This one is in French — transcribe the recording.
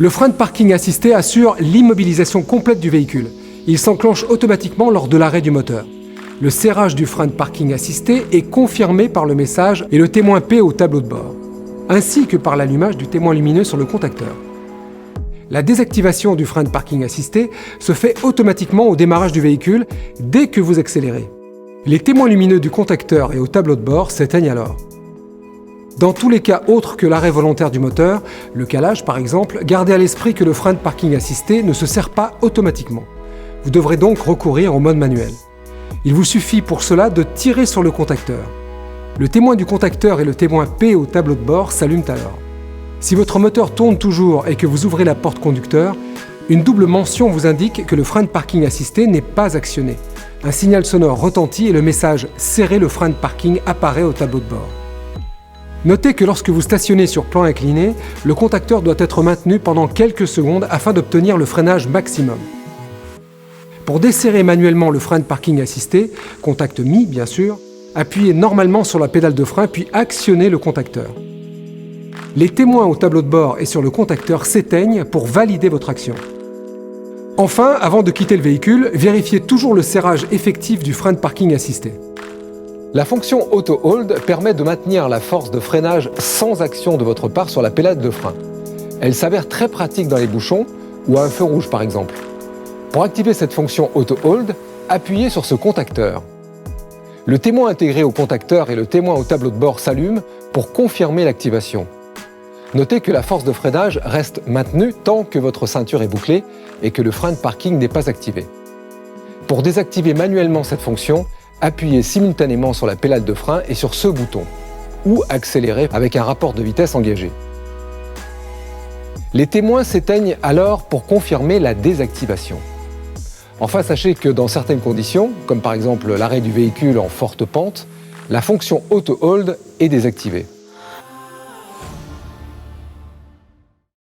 Le frein de parking assisté assure l'immobilisation complète du véhicule. Il s'enclenche automatiquement lors de l'arrêt du moteur. Le serrage du frein de parking assisté est confirmé par le message et le témoin P au tableau de bord, ainsi que par l'allumage du témoin lumineux sur le contacteur. La désactivation du frein de parking assisté se fait automatiquement au démarrage du véhicule dès que vous accélérez. Les témoins lumineux du contacteur et au tableau de bord s'éteignent alors. Dans tous les cas autres que l'arrêt volontaire du moteur, le calage par exemple, gardez à l'esprit que le frein de parking assisté ne se serre pas automatiquement. Vous devrez donc recourir au mode manuel. Il vous suffit pour cela de tirer sur le contacteur. Le témoin du contacteur et le témoin P au tableau de bord s'allument alors. Si votre moteur tourne toujours et que vous ouvrez la porte conducteur, une double mention vous indique que le frein de parking assisté n'est pas actionné. Un signal sonore retentit et le message « Serrez le frein de parking » apparaît au tableau de bord. Notez que lorsque vous stationnez sur plan incliné, le contacteur doit être maintenu pendant quelques secondes afin d'obtenir le freinage maximum. Pour desserrer manuellement le frein de parking assisté, contact mis bien sûr, appuyez normalement sur la pédale de frein puis actionnez le contacteur. Les témoins au tableau de bord et sur le contacteur s'éteignent pour valider votre action. Enfin, avant de quitter le véhicule, vérifiez toujours le serrage effectif du frein de parking assisté. La fonction Auto Hold permet de maintenir la force de freinage sans action de votre part sur la pédale de frein. Elle s'avère très pratique dans les bouchons ou à un feu rouge par exemple. Pour activer cette fonction Auto Hold, appuyez sur ce contacteur. Le témoin intégré au contacteur et le témoin au tableau de bord s'allument pour confirmer l'activation. Notez que la force de freinage reste maintenue tant que votre ceinture est bouclée et que le frein de parking n'est pas activé. Pour désactiver manuellement cette fonction, appuyez simultanément sur la pédale de frein et sur ce bouton, ou accélérez avec un rapport de vitesse engagé. Les témoins s'éteignent alors pour confirmer la désactivation. Enfin, sachez que dans certaines conditions, comme par exemple l'arrêt du véhicule en forte pente, la fonction Auto Hold est désactivée.